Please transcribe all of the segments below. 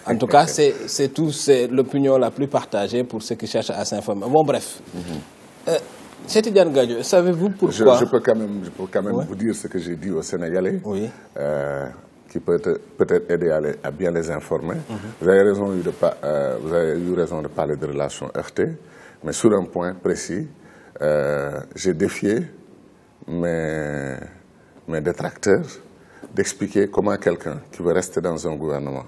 En tout cas, c'est l'opinion la plus partagée pour ceux qui cherchent à s'informer. Bon, bref. Cheikh Tidiane Gadio, savez-vous pourquoi je peux quand même vous dire ce que j'ai dit aux Sénégalais, qui peut-être aider à bien les informer. Vous avez eu raison de parler de relations heurtées, mais sur un point précis, j'ai défié mes détracteurs d'expliquer comment quelqu'un qui veut rester dans un gouvernement,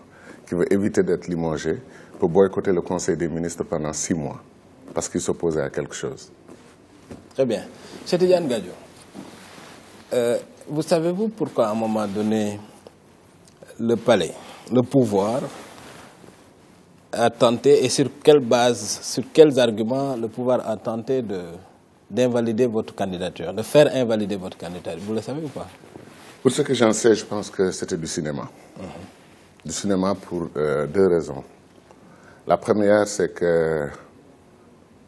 qui veut éviter d'être limogé, peut boycotter le Conseil des ministres pendant 6 mois, parce qu'il s'opposait à quelque chose. Très bien. Cheikh Tidiane Gadio, vous savez-vous pourquoi à un moment donné, le palais, le pouvoir, a tenté, et sur quelle base, sur quels arguments le pouvoir a tenté d'invalider votre candidature, de faire invalider votre candidature? Vous le savez ou pas? Pour ce que j'en sais, je pense que c'était du cinéma. Du cinéma pour 2 raisons. La première, c'est que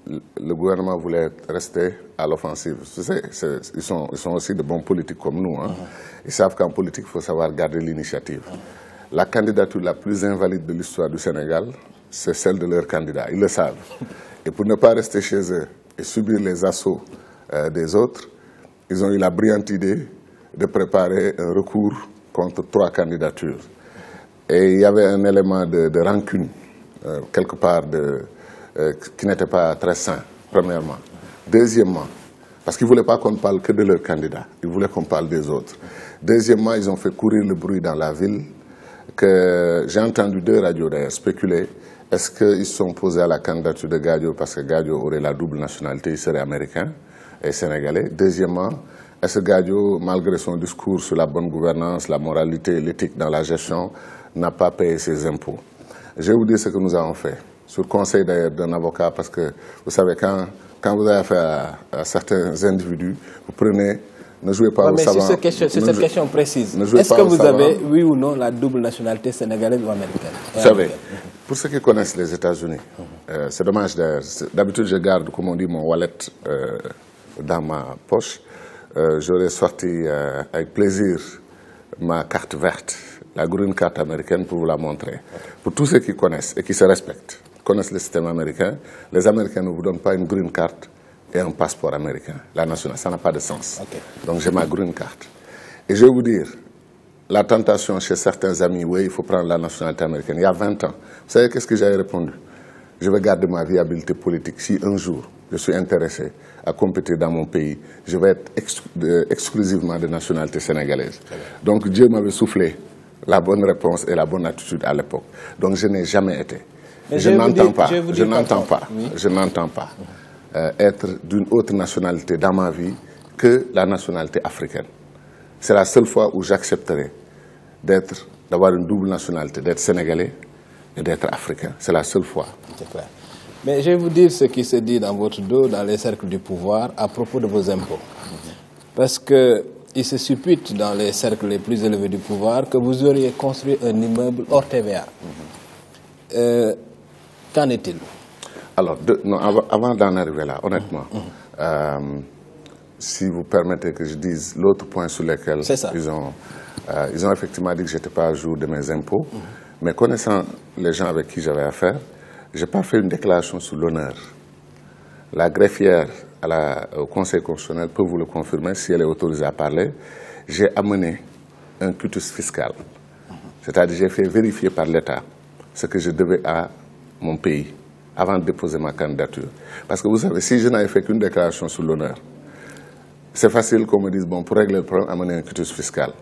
le gouvernement voulait rester à l'offensive. Ils sont aussi de bons politiques comme nous. Ils savent qu'en politique, il faut savoir garder l'initiative. La candidature la plus invalide de l'histoire du Sénégal, c'est celle de leur candidat. Ils le savent. Et pour ne pas rester chez eux et subir les assauts des autres, ils ont eu la brillante idée de préparer un recours contre 3 candidatures. Et il y avait un élément de rancune, quelque part, qui n'était pas très sain, premièrement. Deuxièmement, parce qu'ils ne voulaient pas qu'on ne parle que de leur candidat, ils voulaient qu'on parle des autres. Deuxièmement, ils ont fait courir le bruit dans la ville, que j'ai entendu 2 radios d'ailleurs spéculer. Est-ce qu'ils se sont posés à la candidature de Gadio parce que Gadio aurait la double nationalité, il serait américain et sénégalais? Deuxièmement, est-ce que Gadio, malgré son discours sur la bonne gouvernance, la moralité, l'éthique dans la gestion, n'a pas payé ses impôts? Je vais vous dire ce que nous avons fait, sur conseil d'ailleurs d'un avocat, parce que vous savez, quand vous avez affaire à certains individus, vous prenez, ne jouez pas au savant. Sur cette question précise, est-ce que vous avez, oui ou non, la double nationalité sénégalaise ou américaine? Vous savez, pour ceux qui connaissent les États-Unis, c'est dommage d'ailleurs, d'habitude je garde, comme on dit, mon wallet dans ma poche. J'aurais sorti avec plaisir ma carte verte, la green card américaine, pour vous la montrer. Pour tous ceux qui connaissent et qui se respectent, connaissent le système américain, les Américains ne vous donnent pas une green card et un passeport américain. La nationale, ça n'a pas de sens. Donc j'ai ma green card. Et je vais vous dire, la tentation chez certains amis, oui, il faut prendre la nationalité américaine. Il y a 20 ans, vous savez qu'est-ce que j'avais répondu? Je vais garder ma viabilité politique. Si un jour je suis intéressé à compétir dans mon pays, je vais être exclusivement de nationalité sénégalaise. Donc Dieu m'avait soufflé la bonne réponse et la bonne attitude à l'époque. Donc je n'ai jamais été. Je n'entends pas être d'une autre nationalité dans ma vie que la nationalité africaine. C'est la seule fois où j'accepterai d'avoir une double nationalité, d'être sénégalais et d'être africain. C'est la seule fois. C'est clair. Mais je vais vous dire ce qui se dit dans votre dos, dans les cercles du pouvoir, à propos de vos impôts. Parce qu'il se suppute dans les cercles les plus élevés du pouvoir que vous auriez construit un immeuble hors TVA. Qu'en est-il? Alors, avant d'en arriver là, honnêtement, si vous permettez que je dise l'autre point sur lequel ils ont effectivement dit que je n'étais pas à jour de mes impôts, mais connaissant les gens avec qui j'avais affaire, je n'ai pas fait une déclaration sur l'honneur. La greffière au Conseil constitutionnel peut vous le confirmer si elle est autorisée à parler. J'ai amené un quitus fiscal. C'est-à-dire j'ai fait vérifier par l'État ce que je devais à mon pays avant de déposer ma candidature. Parce que vous savez, si je n'avais fait qu'une déclaration sur l'honneur, c'est facile qu'on me dise, bon, pour régler le problème, amener un quitus fiscal.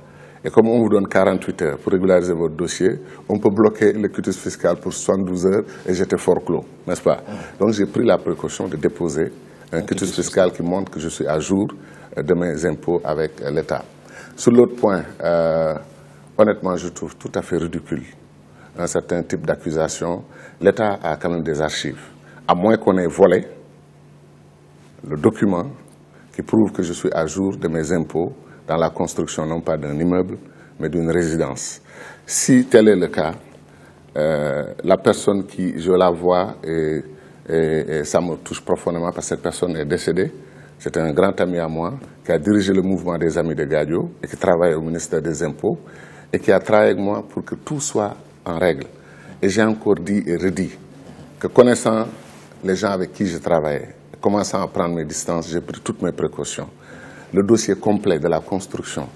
Et comme on vous donne 48 heures pour régulariser votre dossier, on peut bloquer le quitus fiscal pour 72 heures et j'étais fort clos, n'est-ce pas? Donc j'ai pris la précaution de déposer un quitus fiscal qui montre que je suis à jour de mes impôts avec l'État. Sur l'autre point, honnêtement, je trouve tout à fait ridicule un certain type d'accusation. L'État a quand même des archives. À moins qu'on ait volé le document qui prouve que je suis à jour de mes impôts dans la construction non pas d'un immeuble, mais d'une résidence. Si tel est le cas, la personne qui, je la vois, et ça me touche profondément parce que cette personne est décédée, c'était un grand ami à moi qui a dirigé le mouvement des Amis de Gadio et qui travaille au ministère des Impôts et qui a travaillé avec moi pour que tout soit en règle. Et j'ai encore dit et redit que connaissant les gens avec qui je travaillais, commençant à prendre mes distances, j'ai pris toutes mes précautions. Le dossier complet de la construction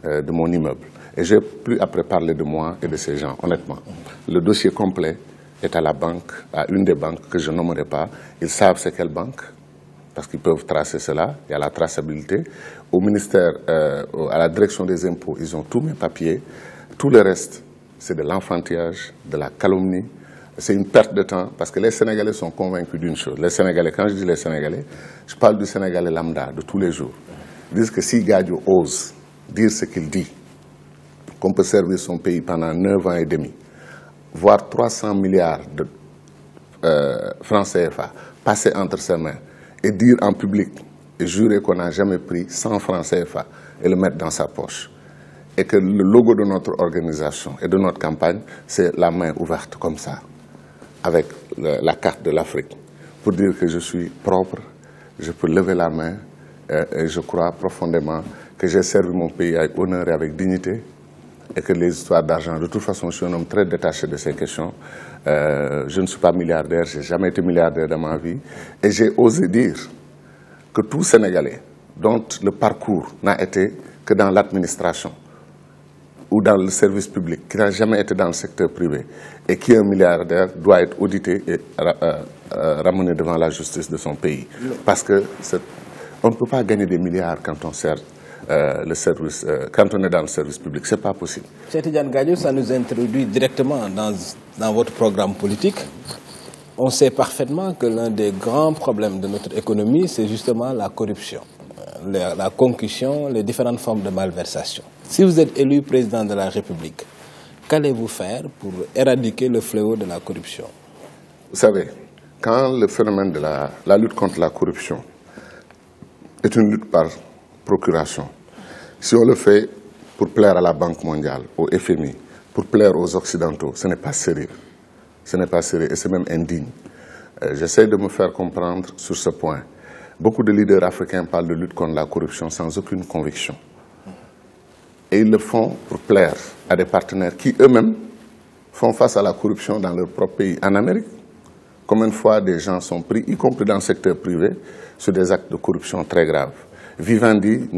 de mon immeuble. Et je n'ai plus après parler de moi et de ces gens, honnêtement. Le dossier complet est à la banque, à une des banques que je nommerai pas. Ils savent c'est quelle banque, parce qu'ils peuvent tracer cela. Il y a la traçabilité. Au ministère, à la direction des impôts, ils ont tous mes papiers. Tout le reste, c'est de l'enfantillage, de la calomnie. C'est une perte de temps, parce que les Sénégalais sont convaincus d'une chose. Les Sénégalais, quand je dis les Sénégalais, je parle du Sénégalais lambda, de tous les jours. Ils disent que si Gadio ose dire ce qu'il dit, qu'on peut servir son pays pendant 9 ans et demi, voire 300 milliards de francs CFA passer entre ses mains et dire en public et jurer qu'on n'a jamais pris 100 francs CFA et le mettre dans sa poche. Et que le logo de notre organisation et de notre campagne, c'est la main ouverte comme ça, avec la carte de l'Afrique, pour dire que je suis propre, je peux lever la main et je crois profondément que j'ai servi mon pays avec honneur et avec dignité, et que les histoires d'argent, de toute façon, je suis un homme très détaché de ces questions. Je ne suis pas milliardaire, je n'ai jamais été milliardaire dans ma vie. Et j'ai osé dire que tout Sénégalais, dont le parcours n'a été que dans l'administration ou dans le service public, qui n'a jamais été dans le secteur privé, et qui est un milliardaire, doit être audité et ramené devant la justice de son pays. Parce que on ne peut pas gagner des milliards quand on sert le service, quand on est dans le service public, c'est pas possible. Cheikh Tidiane Gadio, ça nous introduit directement dans votre programme politique. On sait parfaitement que l'un des grands problèmes de notre économie, c'est justement la corruption, la concussion, les différentes formes de malversation. Si vous êtes élu président de la République, qu'allez-vous faire pour éradiquer le fléau de la corruption? Vous savez, quand le phénomène de la lutte contre la corruption est une lutte par procuration, si on le fait pour plaire à la Banque mondiale, au FMI, pour plaire aux Occidentaux, ce n'est pas sérieux. Ce n'est pas sérieux et c'est même indigne. J'essaie de me faire comprendre sur ce point. Beaucoup de leaders africains parlent de lutte contre la corruption sans aucune conviction. Et ils le font pour plaire à des partenaires qui eux-mêmes font face à la corruption dans leur propre pays. En Amérique, combien de fois des gens sont pris, y compris dans le secteur privé, sur des actes de corruption très graves. Vivendi,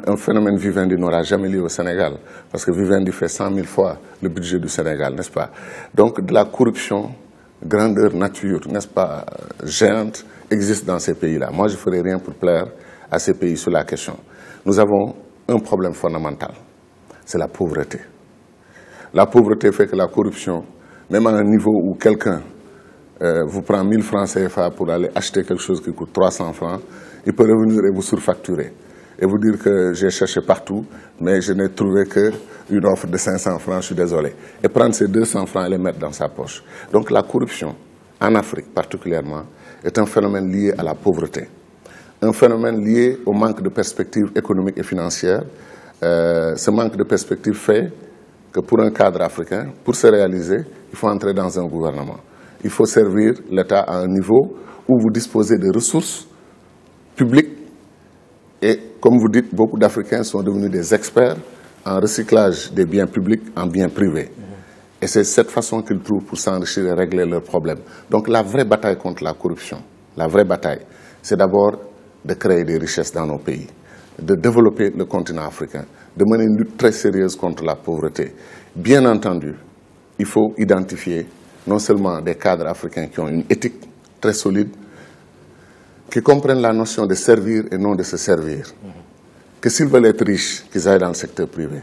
un phénomène Vivendi n'aura jamais lieu au Sénégal, parce que Vivendi fait 100 000 fois le budget du Sénégal, n'est-ce pas? Donc de la corruption, grandeur nature, n'est-ce pas, géante, existe dans ces pays-là. Moi, je ne ferai rien pour plaire à ces pays sur la question. Nous avons un problème fondamental, c'est la pauvreté. La pauvreté fait que la corruption, même à un niveau où quelqu'un vous prend 1000 francs CFA pour aller acheter quelque chose qui coûte 300 francs, il peut revenir et vous surfacturer. Et vous dire que j'ai cherché partout, mais je n'ai trouvé qu'une offre de 500 francs, je suis désolé. Et prendre ces 200 francs et les mettre dans sa poche. Donc la corruption, en Afrique particulièrement, est un phénomène lié à la pauvreté. Un phénomène lié au manque de perspectives économiques et financières. Ce manque de perspectives fait que pour un cadre africain, pour se réaliser, il faut entrer dans un gouvernement. Il faut servir l'État à un niveau où vous disposez de ressources publiques. Et comme vous dites, beaucoup d'Africains sont devenus des experts en recyclage des biens publics en biens privés. Et c'est cette façon qu'ils trouvent pour s'enrichir et régler leurs problèmes. Donc la vraie bataille contre la corruption, la vraie bataille, c'est d'abord de créer des richesses dans nos pays, de développer le continent africain, de mener une lutte très sérieuse contre la pauvreté. Bien entendu, il faut identifier non seulement des cadres africains qui ont une éthique très solide, qui comprennent la notion de servir et non de se servir. Que s'ils veulent être riches, qu'ils aillent dans le secteur privé.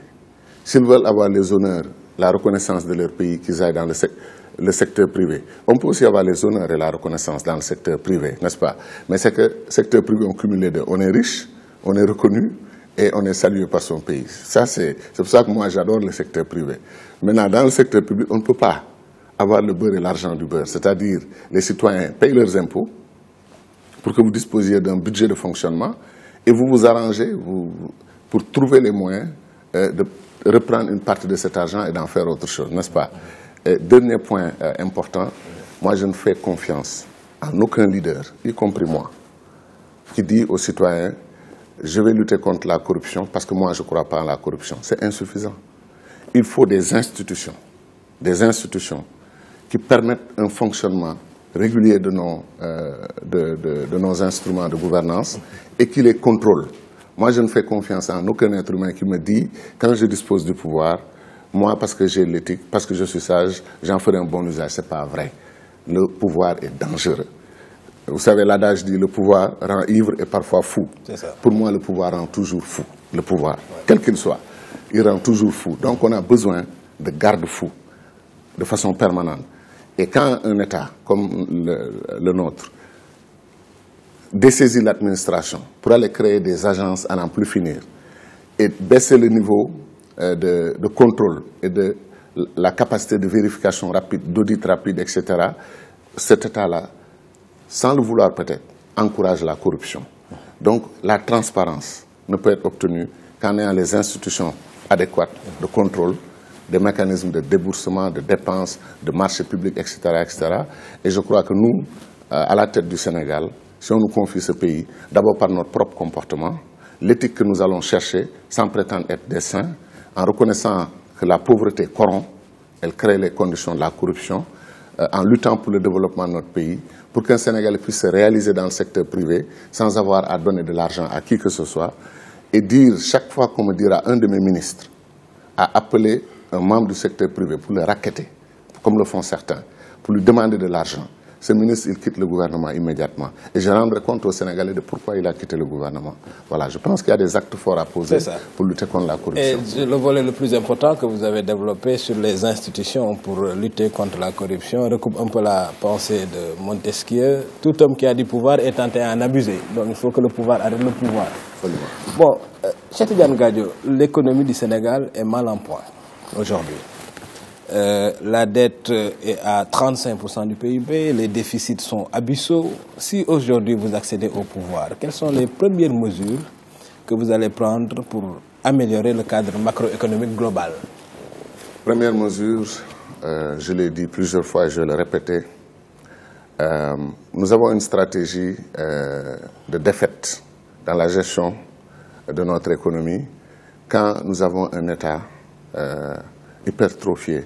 S'ils veulent avoir les honneurs, la reconnaissance de leur pays, qu'ils aillent dans le secteur privé. On peut aussi avoir les honneurs et la reconnaissance dans le secteur privé, n'est-ce pas? Mais c'est que le secteur privé, on cumule on est riche, on est reconnu et on est salué par son pays. Ça, c'est pour ça que moi, j'adore le secteur privé. Maintenant, dans le secteur public, on ne peut pas avoir le beurre et l'argent du beurre. C'est-à-dire, les citoyens payent leurs impôts pour que vous disposiez d'un budget de fonctionnement et vous vous arrangez pour trouver les moyens de reprendre une partie de cet argent et d'en faire autre chose, n'est-ce pas? Et dernier point important, moi je ne fais confiance en aucun leader, y compris moi, qui dit aux citoyens « je vais lutter contre la corruption parce que moi je ne crois pas en la corruption ». C'est insuffisant. Il faut des institutions des institutions qui permettent un fonctionnement régulier de nos instruments de gouvernance et qui les contrôlent. Moi, je ne fais confiance en aucun être humain qui me dit, quand je dispose du pouvoir, moi, parce que j'ai l'éthique, parce que je suis sage, j'en ferai un bon usage. Ce n'est pas vrai. Le pouvoir est dangereux. Vous savez, l'adage dit, le pouvoir rend ivre et parfois fou. Pour moi, le pouvoir rend toujours fou. Le pouvoir, quel qu'il soit, il rend toujours fou. Donc, on a besoin de garde-fous de façon permanente. Et quand un État comme le nôtre dessaisit l'administration pour aller créer des agences à n'en plus finir et baisser le niveau de contrôle et de la capacité de vérification rapide, d'audit rapide, etc., cet État-là, sans le vouloir peut-être, encourage la corruption. Donc la transparence ne peut être obtenue qu'en ayant les institutions adéquates de contrôle, des mécanismes de déboursement, de dépenses, de marchés publics, etc., etc. Et je crois que nous, à la tête du Sénégal, si on nous confie ce pays, d'abord par notre propre comportement, l'éthique que nous allons chercher, sans prétendre être des saints, en reconnaissant que la pauvreté corrompt, elle crée les conditions de la corruption, en luttant pour le développement de notre pays, pour qu'un Sénégalais puisse se réaliser dans le secteur privé sans avoir à donner de l'argent à qui que ce soit, et dire, chaque fois qu'on me dira un de mes ministres a appelé un membre du secteur privé pour le racketter, comme le font certains, pour lui demander de l'argent, ce ministre, il quitte le gouvernement immédiatement. Et je rendrai compte aux Sénégalais de pourquoi il a quitté le gouvernement. Voilà, je pense qu'il y a des actes forts à poser pour lutter contre la corruption. Et le volet le plus important que vous avez développé sur les institutions pour lutter contre la corruption recoupe un peu la pensée de Montesquieu. Tout homme qui a du pouvoir est tenté à en abuser. Donc il faut que le pouvoir arrête le pouvoir. Absolument. Bon, Cheikh Tidiane Gadio, l'économie du Sénégal est mal en point aujourd'hui. La dette est à 35% du PIB, les déficits sont abyssaux. Si aujourd'hui vous accédez au pouvoir, quelles sont les premières mesures que vous allez prendre pour améliorer le cadre macroéconomique global? Première mesure, je l'ai dit plusieurs fois et je vais le répéter, nous avons une stratégie de défaite dans la gestion de notre économie quand nous avons un État hypertrophié,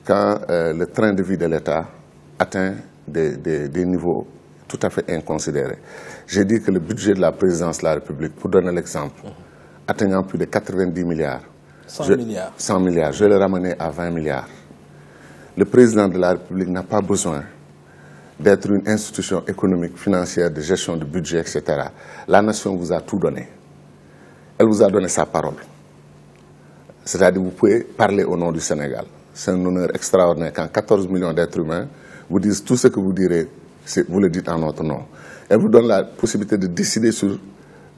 quand le train de vie de l'État atteint des niveaux tout à fait inconsidérés. J'ai dit que le budget de la présidence de la République, pour donner l'exemple, atteignant plus de 90 milliards. 100 milliards. 100 milliards, je vais le ramener à 20 milliards. Le président de la République n'a pas besoin d'être une institution économique, financière, de gestion de budget, etc. La nation vous a tout donné. Elle vous a donné sa parole. C'est-à-dire que vous pouvez parler au nom du Sénégal. C'est un honneur extraordinaire quand 14 millions d'êtres humains vous disent tout ce que vous direz, vous le dites en notre nom. Elle vous donne la possibilité de décider sur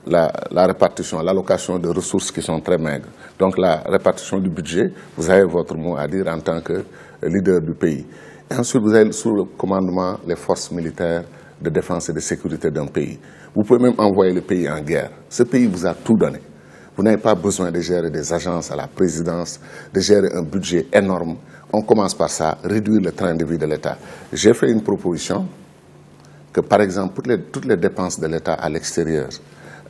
la répartition, l'allocation de ressources qui sont très maigres. Donc la répartition du budget, vous avez votre mot à dire en tant que leader du pays. Et ensuite, vous avez sous le commandement les forces militaires de défense et de sécurité d'un pays. Vous pouvez même envoyer le pays en guerre. Ce pays vous a tout donné. Vous n'avez pas besoin de gérer des agences à la présidence, de gérer un budget énorme. On commence par ça, réduire le train de vie de l'État. J'ai fait une proposition que, par exemple, toutes les dépenses de l'État à l'extérieur,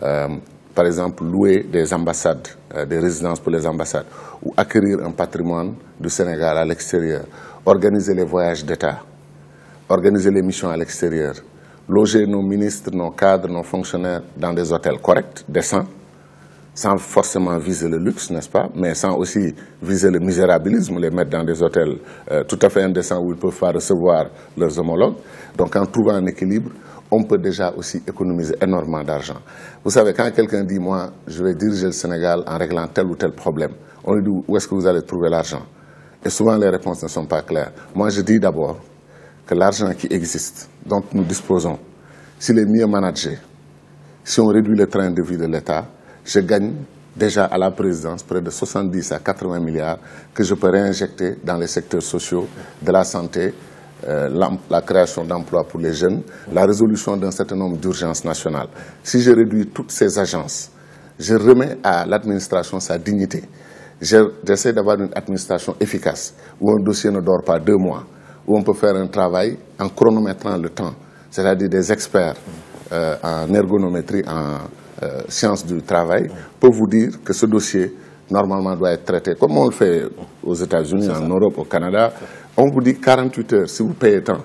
par exemple, louer des ambassades, des résidences pour les ambassades, ou acquérir un patrimoine du Sénégal à l'extérieur, organiser les voyages d'État, organiser les missions à l'extérieur, loger nos ministres, nos cadres, nos fonctionnaires dans des hôtels corrects, décents, sans forcément viser le luxe, n'est-ce pas, mais sans aussi viser le misérabilisme, les mettre dans des hôtels tout à fait indécents où ils ne peuvent pas recevoir leurs homologues. Donc en trouvant un équilibre, on peut déjà aussi économiser énormément d'argent. Vous savez, quand quelqu'un dit, moi, je vais diriger le Sénégal en réglant tel ou tel problème, on lui dit, où est-ce que vous allez trouver l'argent? Et souvent, les réponses ne sont pas claires. Moi, je dis d'abord que l'argent qui existe, dont nous disposons, s'il est mieux managé, si on réduit le train de vie de l'État, je gagne déjà à la présidence près de 70 à 80 milliards que je peux réinjecter dans les secteurs sociaux, de la santé, la création d'emplois pour les jeunes, la résolution d'un certain nombre d'urgences nationales. Si je réduis toutes ces agences, je remets à l'administration sa dignité. J'essaie d'avoir une administration efficace, où un dossier ne dort pas 2 mois, où on peut faire un travail en chronométrant le temps, c'est-à-dire des experts en ergonométrie, en sciences du travail, peuvent vous dire que ce dossier normalement doit être traité comme on le fait aux États-Unis, en Europe, au Canada. On vous dit 48 heures, si vous payez tant,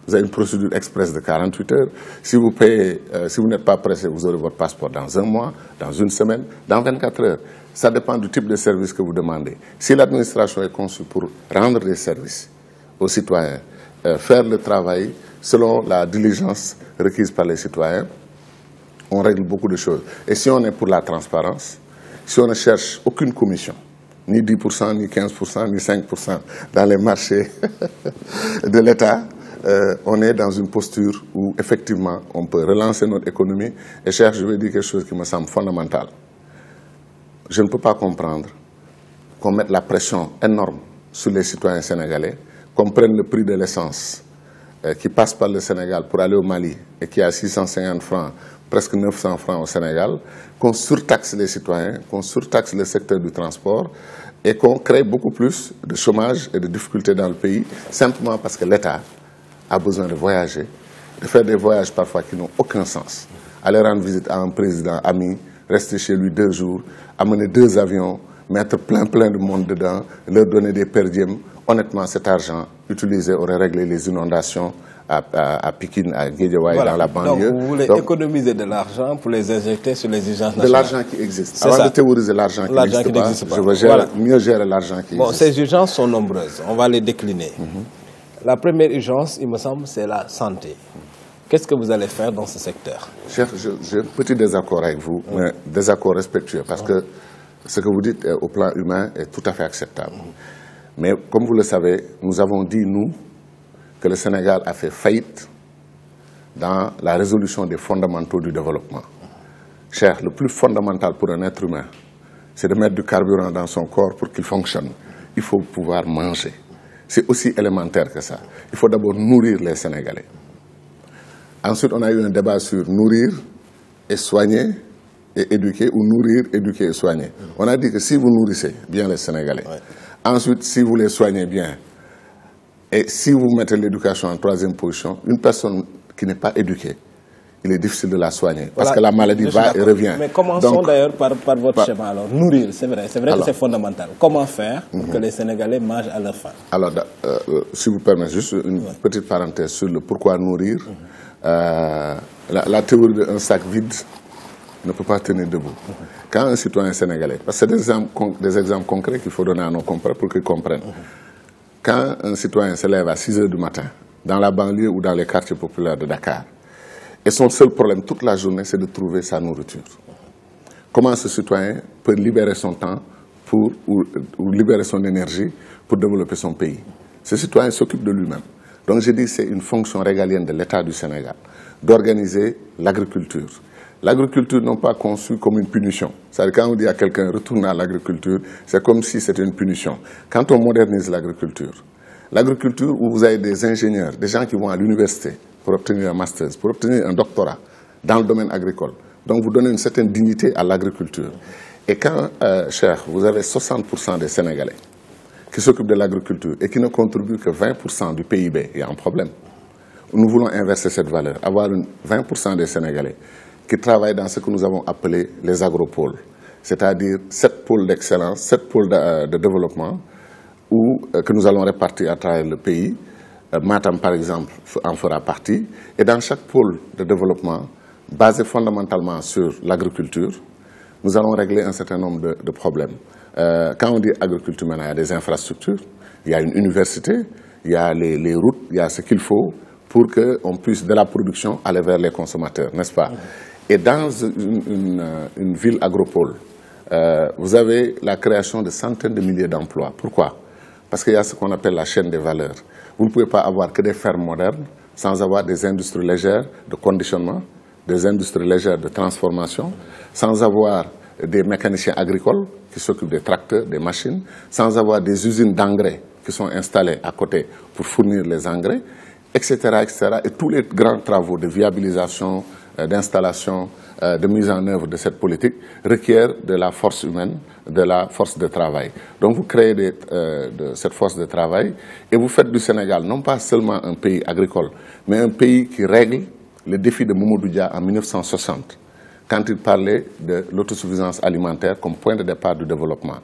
vous avez une procédure express de 48 heures. Si vous payez, si vous n'êtes pas pressé, vous aurez votre passeport dans 1 mois, dans 1 semaine, dans 24 heures. Ça dépend du type de service que vous demandez. Si l'administration est conçue pour rendre des services aux citoyens, faire le travail selon la diligence requise par les citoyens, on règle beaucoup de choses. Et si on est pour la transparence, si on ne cherche aucune commission, ni 10%, ni 15%, ni 5% dans les marchés de l'État, on est dans une posture où effectivement on peut relancer notre économie. Et cher, je vais dire quelque chose qui me semble fondamental. Je ne peux pas comprendre qu'on mette la pression énorme sur les citoyens sénégalais, qu'on prenne le prix de l'essence qui passe par le Sénégal pour aller au Mali et qui est à 650 francs, presque 900 francs au Sénégal, qu'on surtaxe les citoyens, qu'on surtaxe le secteur du transport et qu'on crée beaucoup plus de chômage et de difficultés dans le pays, simplement parce que l'État a besoin de voyager, de faire des voyages parfois qui n'ont aucun sens. Aller rendre visite à un président ami, rester chez lui 2 jours, amener 2 avions, mettre plein de monde dedans, leur donner des per diem. Honnêtement, cet argent utilisé aurait réglé les inondations à Pikine, à Guédiawaye, voilà, dans la banlieue. Donc vous voulez économiser de l'argent pour les injecter sur les urgences nationales. De l'argent qui existe. Avant de théoriser l'argent qui n'existe pas, je veux mieux gérer l'argent qui existe. Ces urgences sont nombreuses. On va les décliner. La première urgence, il me semble, c'est la santé. Qu'est-ce que vous allez faire dans ce secteur? Chef, j'ai un petit désaccord avec vous, mais désaccord respectueux, parce que ce que vous dites au plan humain est tout à fait acceptable. Mais comme vous le savez, nous avons dit, nous, que le Sénégal a fait faillite dans la résolution des fondamentaux du développement. Cher, le plus fondamental pour un être humain, c'est de mettre du carburant dans son corps pour qu'il fonctionne. Il faut pouvoir manger. C'est aussi élémentaire que ça. Il faut d'abord nourrir les Sénégalais. Ensuite, on a eu un débat sur nourrir et soigner et éduquer, ou nourrir, éduquer et soigner. On a dit que si vous nourrissez bien les Sénégalais, ensuite, si vous les soignez bien, et si vous mettez l'éducation en 3e position, une personne qui n'est pas éduquée, il est difficile de la soigner, parce que la maladie va et revient. Mais commençons d'ailleurs par votre schéma. Alors, nourrir, c'est vrai que c'est fondamental. Comment faire pour que les Sénégalais mangent à leur faim? Alors, si vous permettez, juste une petite parenthèse sur le pourquoi nourrir. La théorie d'un sac vide ne peut pas tenir debout. Quand un citoyen sénégalais, parce que c'est des exemples concrets qu'il faut donner à nos confrères pour qu'ils comprennent. Quand un citoyen se lève à 6 h du matin, dans la banlieue ou dans les quartiers populaires de Dakar, et son seul problème toute la journée, c'est de trouver sa nourriture. Comment ce citoyen peut libérer son temps ou libérer son énergie pour développer son pays? Ce citoyen s'occupe de lui-même. Donc je dis que c'est une fonction régalienne de l'État du Sénégal d'organiser l'agriculture. L'agriculture non pas conçue comme une punition. C'est-à-dire quand on dit à quelqu'un retourne à l'agriculture, c'est comme si c'était une punition. Quand on modernise l'agriculture où vous avez des ingénieurs, des gens qui vont à l'université pour obtenir un master, pour obtenir un doctorat dans le domaine agricole, donc vous donnez une certaine dignité à l'agriculture. Et quand, cher, vous avez 60% des Sénégalais qui s'occupent de l'agriculture et qui ne contribuent que 20% du PIB, il y a un problème. Nous voulons inverser cette valeur, avoir 20% des Sénégalais qui travaillent dans ce que nous avons appelé les agropoles, c'est-à-dire 7 pôles d'excellence, 7 pôles de développement que nous allons répartir à travers le pays. Matam, par exemple, en fera partie. Et dans chaque pôle de développement, basé fondamentalement sur l'agriculture, nous allons régler un certain nombre de problèmes. Quand on dit agriculture, maintenant, il y a des infrastructures, il y a une université, il y a les routes, il y a ce qu'il faut pour qu'on puisse, de la production, aller vers les consommateurs, n'est-ce pas? Et dans une ville agropole, vous avez la création de centaines de milliers d'emplois. Pourquoi? Parce qu'il y a ce qu'on appelle la chaîne des valeurs. Vous ne pouvez pas avoir que des fermes modernes sans avoir des industries légères de conditionnement, des industries légères de transformation, sans avoir des mécaniciens agricoles qui s'occupent des tracteurs, des machines, sans avoir des usines d'engrais qui sont installées à côté pour fournir les engrais, etc., etc. Et tous les grands travaux de viabilisation, d'installation, de mise en œuvre de cette politique requièrent de la force humaine, de la force de travail. Donc vous créez de cette force de travail et vous faites du Sénégal non pas seulement un pays agricole, mais un pays qui règle le défi de Mamadou Dia en 1960. quand il parlait de l'autosuffisance alimentaire comme point de départ du développement.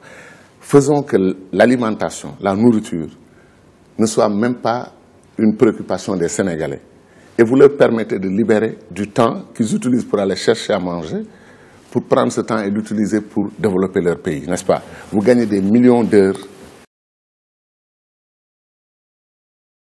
Faisons que l'alimentation, la nourriture, ne soit même pas une préoccupation des Sénégalais. Et vous leur permettez de libérer du temps qu'ils utilisent pour aller chercher à manger, pour prendre ce temps et l'utiliser pour développer leur pays, n'est-ce pas? Vous gagnez des millions d'heures